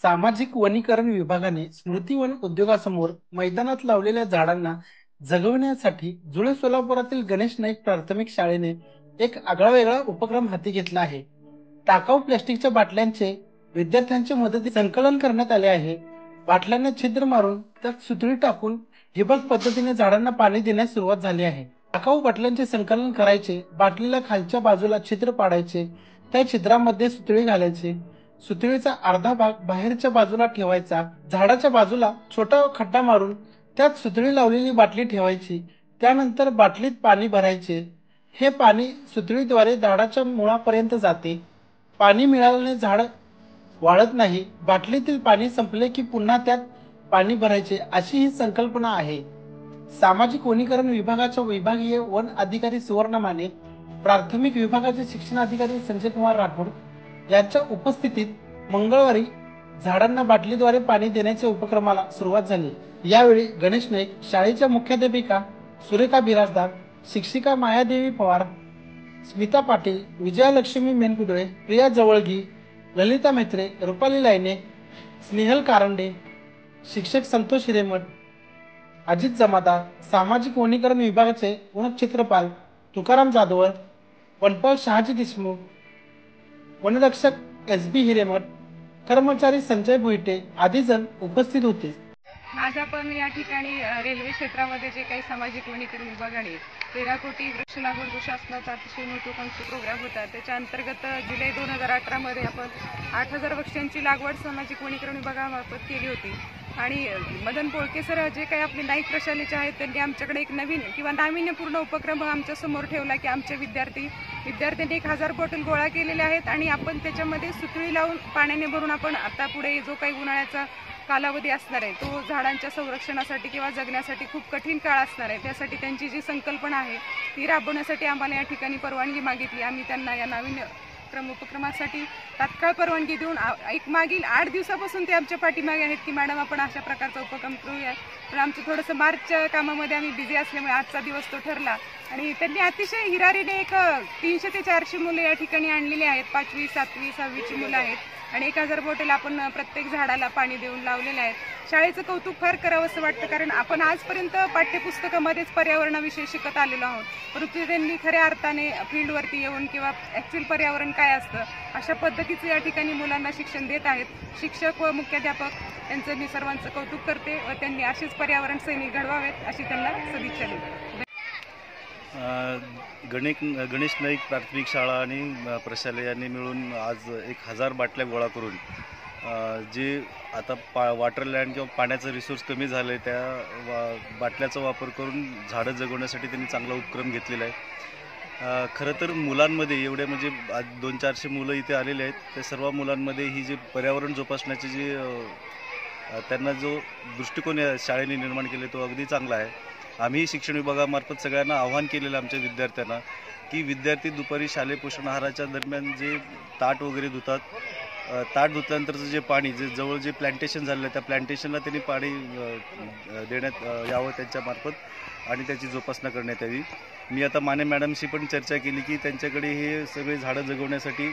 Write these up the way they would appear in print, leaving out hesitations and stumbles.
सामाजिक वनीकरण विभागाने स्मृतिवन उद्योगासमोर मैदानात लावलेल्या झाडांना जगविण्यासाठी जुळे सोलापुरातील गणेश नाईक प्राथमिक शाळेने एक आगळावेगळा उपक्रम हाती घेतला आहे. टाकाऊ प्लास्टिकच्या बाटल्यांचे विद्यार्थ्यांच्या मदतीने संकलन करण्यात आले आहे. बाटल्यांना छिद्र मारून त्यात सुतळी टाकून ठिबक पद्धतीने झाडांना पाणी देण्यास सुरुवात झाली आहे. टाकाऊ बाटल्यांचे संकलन करायचे, बाटलीला खालच्या बाजूला छिद्र पाडायचे, त्या छिद्रामध्ये सुतळी घालायचे, सुतळीचा अर्धा भाग बाहेरच्या बाजूला ठेवायचा, झाडाच्या बाजूला छोटा खड्डा मारून त्यात सुतळी लावलेली बाटली ठेवायची, त्यानंतर बाटलीत पाणी भरायचे. हे पाणी सुतळीद्वारे झाडाच्या मुळापर्यंत जाते. पाणी मिळाल्याने झाड वाळत नाही. बाटलीतील पाणी संपले की पुन्हा त्यात पाणी भरायचे, अशी ही संकल्पना आहे. सामाजिक वनीकरण विभागाच्या विभागीय वन अधिकारी सुवर्ण माने, प्राथमिक विभागाचे शिक्षणाधिकारी संजय कुमार राठोड यांच्या उपस्थितीत मंगळवारी झाडांना बाटलीद्वारे पाणी देण्याच्या उपक्रमाला सुरुवात झाली. यावेळी गणेश नाईक, शाळेच्या मुख्याध्यापिका सुरेखा बिराजदार, शिक्षिका मायादेवी पवार, स्मिता पाटील, विजयालक्ष्मी मेनकुदळे, प्रिया जवळगी, ललिता म्हेत्रे, रुपाली लायने, स्नेहल कारंडे, शिक्षक संतोष हिरेमठ, अजित जमादार, सामाजिक वनीकरण विभागाचे वनक्षेत्रपाल तुकाराम जाधवर, वनपाल शहाजी देशमुख, वनरक्षक SB हिरेमठ, कर्मचारी संजय भुईटे आदी जण उपस्थित होते. आज आपण या ठिकाणी रेल्वे क्षेत्रामध्ये जे काही सामाजिक वनीकरण विभागाने 13 कोटी वृक्ष लागवड प्रशासनाचा अतिशय महत्त्वाकांक्षी प्रोग्राम होता. त्याच्या अंतर्गत जुलै 2018 मध्ये आपण 8000 वृक्षांची लागवड सामाजिक वनीकरण विभागामार्फत केली होती. आणि मदन पोळके सर जे काही आपले नाईक प्रशालेचे आहेत त्यांनी आमच्याकडे एक नवीन किंवा नाविन्यपूर्ण उपक्रम आमच्या समोर ठेवला की आमचे विद्यार्थ्यांनी 1000 बॉटल गोळा केलेले आहेत आणि आपण त्याच्यामध्ये सुतळी लावून पाण्याने भरून आपण आता पुढे जो काही उन्हाळ्याचा कालावधी असणार आहे तो झाडांच्या संरक्षणासाठी किंवा जगण्यासाठी खूप कठीण काळ असणार आहे. त्यासाठी त्यांची जी संकल्पना आहे ती राबवण्यासाठी आम्हाला या ठिकाणी परवानगी मागितली. आम्ही त्यांना या उपक्रमासाठी तात्काळ परवानगी देऊन मागील 8 दिवसापासून ते आमच्या पाठीमागे आहेत की मॅडम आपण अशा प्रकारचा उपक्रम करूया. पण आमचं थोडंसं मार्चच्या कामामध्ये आम्ही बिझी असल्यामुळे आजचा दिवस तो ठरला. आणि त्यांनी अतिशय हिरारीने एक 300 ते 400 मुलं या ठिकाणी आणलेली आहेत. 5वी 7वी 6वीची मुलं आहेत आणि 1000 बॉटल आपण प्रत्येक झाडाला पाणी देऊन लावलेले आहेत. शाळेचं कौतुक फार करावं असं वाटतं, कारण आपण आजपर्यंत पाठ्यपुस्तकामध्येच पर्यावरणाविषयी शिकत आलेलो आहोत, परंतु त्यांनी खऱ्या अर्थाने फील्डवरती येऊन किंवा ॲक्च्युअल पर्यावरण काय असतं अशा पद्धतीचं या ठिकाणी मुलांना शिक्षण देत आहेत. शिक्षक व मुख्याध्यापक यांचं मी सर्वांचं कौतुक करते व त्यांनी असेच पर्यावरण सैनिक घडवावेत अशी त्यांना सदिच्छा देते. गणेश नाईक प्राथमिक शाळा आणि प्रशाले यांनी मिळून आज 1000 बाटल्या गोळा करून जे आता वॉटरलँड किंवा पाण्याचं रिसोर्स कमी झालं आहे त्या बाटल्याचा वापर करून झाडं जगवण्यासाठी त्यांनी चांगला उपक्रम घेतलेला आहे. खरं तर मुलांमध्ये एवढे म्हणजे आज 200-400 मुलं इथे आलेले आहेत. त्या सर्व मुलांमध्ये ही जे पर्यावरण जोपासण्याची जी त्यांना जो दृष्टिकोन या शाळेने निर्माण केले तो अगदी चांगला आहे. आम्ही शिक्षण विभागामार्फत सगळ्यांना आवाहन केलेलं आमच्या विद्यार्थ्यांना की विद्यार्थी दुपारी शालेय पोषण आहाराच्या दरम्यान जे ताट वगैरे धुतात, ताट धुतल्यानंतरचं जे पाणी जे जवळ जे प्लांटेशन झालेलं आहे त्या प्लांटेशनला त्यांनी पाणी देण्यात यावं त्यांच्यामार्फत आणि त्याची जोपासना करण्यात यावी. मी आता माने मॅडमशी पण चर्चा केली की त्यांच्याकडे हे सगळे झाडं जगवण्यासाठी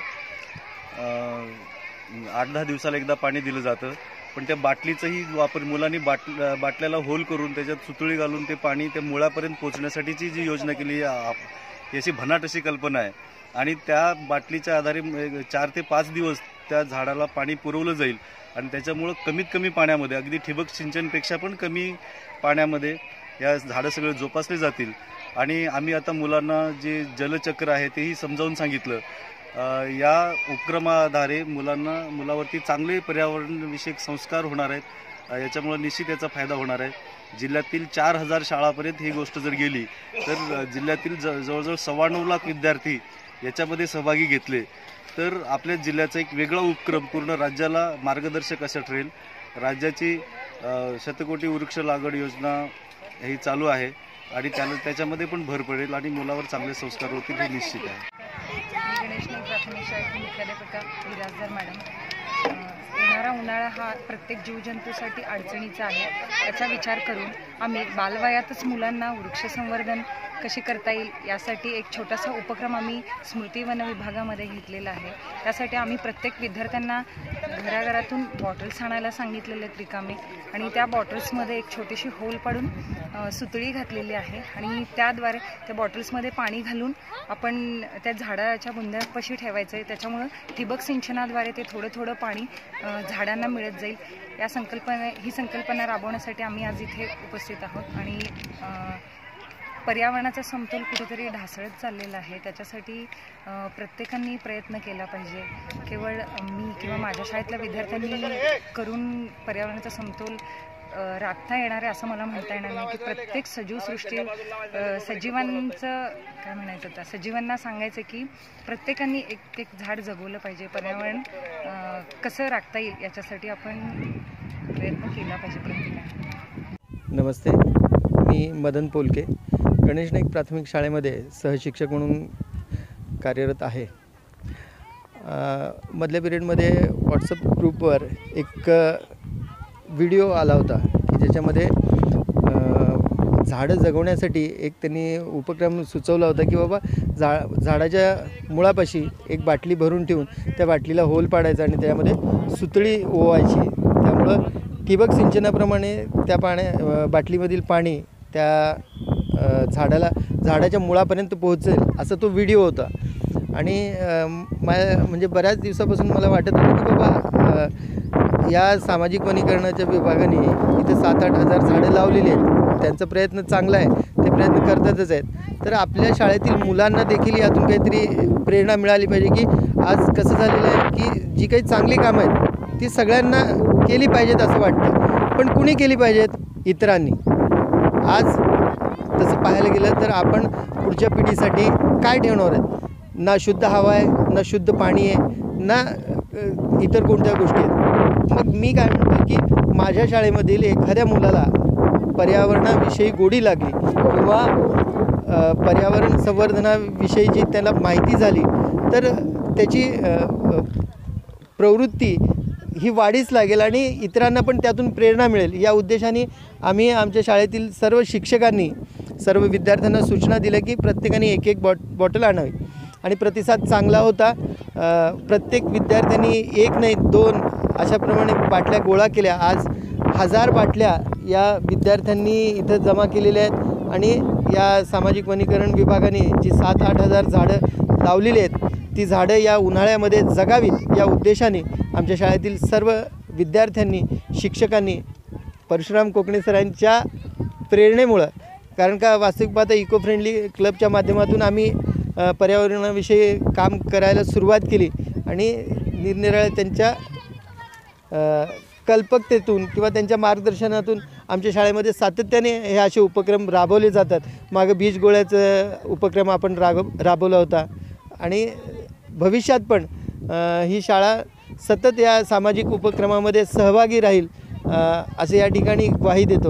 8-10 दिवसाला एकदा पाणी दिलं जातं, पण त्या बाटलीचाही वापर मुलांनी बाटल्याला होल करून त्याच्यात सुतळी घालून ते पाणी त्या मुळापर्यंत पोहोचण्यासाठीची जी योजना केली याची भन्नाट अशी कल्पना आहे. आणि त्या बाटलीच्या आधारे 4 ते 5 दिवस त्या झाडाला पाणी पुरवलं जाईल आणि त्याच्यामुळं कमीत कमी पाण्यामध्ये अगदी ठिबक सिंचनपेक्षा पण कमी पाण्यामध्ये या झाडं सगळे जोपासले जातील. आणि आम्ही आता मुलांना जे जलचक्र आहे तेही समजावून सांगितलं. या उपक्रमाद्वारे मुलावरती चांगले पर्यावरणविषयक संस्कार होणार आहेत. याच्यामुळे निश्चित याचा फायदा होणार आहे. जिल्ह्यातील 4000 शाळापर्यंत ही गोष्ट जर गेली तर जिल्ह्यातील जवळजवळ 9.25 लाख विद्यार्थी याच्यामध्ये सहभागी घेतले तर आपल्या जिल्ह्याचा एक वेगळा उपक्रम पूर्ण राज्याला मार्गदर्शक असं ठरेल. राज्याची शतकोटी वृक्ष लागवड योजना ही चालू आहे आणि त्याच्यामध्ये पण भर पडेल आणि मुलावर चांगले संस्कार होतील हे निश्चित आहे. गणेश नाईक प्राथमिक शाळेची मुख्याध्यापिका बिराजदार मॅडम. येणारा उन्हाळा हा प्रत्येक जीवजंतूसाठी अडचणीचा आहे. याचा विचार करून आम्ही बालवयातच मुलांना वृक्ष संवर्धन कशी करता येईल यासाठी एक छोटासा उपक्रम आम्ही स्मृती वन विभागामध्ये घेतलेला आहे। त्यासाठी आम्ही प्रत्येक विद्यार्थ्यांना घराघरातून बॉटल्स आणायला सांगितलेले आहेत रिकामे, आणि त्या बॉटल्समध्ये एक छोटीशी होल पाडून सुतळी घातलेली आहे आणि त्याद्वारे त्या बॉटल्समध्ये पाणी घालून आपण त्या झाडाच्या बुंद्यापाशी ठेवायचं आहे। त्याच्यामुळं ठिबक सिंचनाद्वारे ते थोडं थोडं पाणी झाडांना मिळत जाईल। ही संकल्पना राबवण्यासाठी आम्ही आज इथे उपस्थित आहोत आणि पर्यावरणाचा समतोल कुठेतरी ढासळत चाललेला आहे, त्याच्यासाठी प्रत्येकाने प्रयत्न केला पाहिजे। केवळ मी किंवा माझ्या शाळेतल्या विद्यार्थ्यांनी करून पर्यावरणाचा समतोल राखता येणार आहे असं मला म्हणता येणार नाही, की प्रत्येक सजीवसृष्टी सजीवांचं काय म्हणायचं होतं, सजीवांना सांगायचं की प्रत्येकाने एक एक झाड जगवलं पाहिजे। पर्यावरण कसं राखता येईल याच्यासाठी आपण प्रयत्न केला पाहिजे प्रत्येकाने। नमस्ते, मी मदन पोलके गणेश नाईक प्राथमिक शाळेमध्ये सहशिक्षक म्हणून कार्यरत आहे। मधल्या पिरियडमध्ये व्हॉट्सअप ग्रुपवर एक व्हिडिओ आला होता की ज्याच्यामध्ये झाडं जगवण्यासाठी एक त्यांनी उपक्रम सुचवला होता की बाबा झाडाच्या मुळापाशी एक बाटली भरून ठेवून त्या बाटलीला होल पाडायचा आणि त्यामध्ये सुतळी ओवायची, त्यामुळं ठिबक सिंचनाप्रमाणे त्या बाटलीमधील पाणी त्या झाडाच्या मुळापर्यंत पोहोचेल असा तो व्हिडिओ होता। आणि म्हणजे बऱ्याच दिवसापासून मला वाटत होतं की बाबा या सामाजिक वनीकरणाच्या विभागाने इथं 7-8 हजार झाडं लावलेली आहेत, त्यांचा प्रयत्न चांगला आहे, ते प्रयत्न करतातच आहेत। तर आपल्या शाळेतील मुलांना देखील यातून काहीतरी प्रेरणा मिळाली पाहिजे की आज कसं झालेलं आहे की जी काही चांगली कामं आहेत ती सगळ्यांना केली पाहिजेत असं वाटतं, पण कुणी केली पाहिजेत? इतरांनी। आज तसं पाहायला गेलं तर आपण पुढच्या पिढीसाठी काय ठेवणार आहेत? ना शुद्ध हवा आहे, ना शुद्ध पाणी आहे, ना इतर कोणत्या गोष्टी आहेत। मग मी काय म्हणतो की माझ्या शाळेमधील एखाद्या मुलाला पर्यावरणाविषयी गोडी लागली किंवा पर्यावरण संवर्धनाविषयीची त्याला माहिती झाली तर त्याची प्रवृत्ती ही वाढीच लागेल आणि इतरांना पण त्यातून प्रेरणा मिळेल। या उद्देशाने आम्ही आमच्या शाळेतील सर्व शिक्षकांनी सर्व विद्यार्थ्यांना सूचना दिल्या की प्रत्येकाने एक बॉटल आणावी आणि प्रतिसाद चांगला होता। प्रत्येक विद्यार्थ्यांनी 1 नाही 2 अशाप्रमाणे बाटल्या गोळा केल्या। आज 1000 बाटल्या या विद्यार्थ्यांनी इथं जमा केलेल्या आहेत आणि या सामाजिक वनीकरण विभागाने जी 7-8 हजार झाडं लावलेली आहेत ती झाडं या उन्हाळ्यामध्ये जगावीत या उद्देशाने आमच्या शाळेतील सर्व विद्यार्थ्यांनी शिक्षकांनी परशुराम कोकणे सरांच्या प्रेरणेमुळं, कारण का वास्तविक पाहता इको फ्रेंडली क्लबच्या माध्यमातून आम्ही पर्यावरणाविषयी काम करायला सुरुवात केली आणि निरनिराळ्या त्यांच्या कल्पकतेतून किंवा त्यांच्या मार्गदर्शनातून आमच्या शाळेमध्ये सातत्याने हे असे उपक्रम राबवले जातात। मागं बीज गोळ्याचा उपक्रम आपण राबवला होता आणि भविष्यात पण ही शाळा सतत या सामाजिक उपक्रमामध्ये सहभागी राहील असे या ठिकाणी ग्वाही देतो।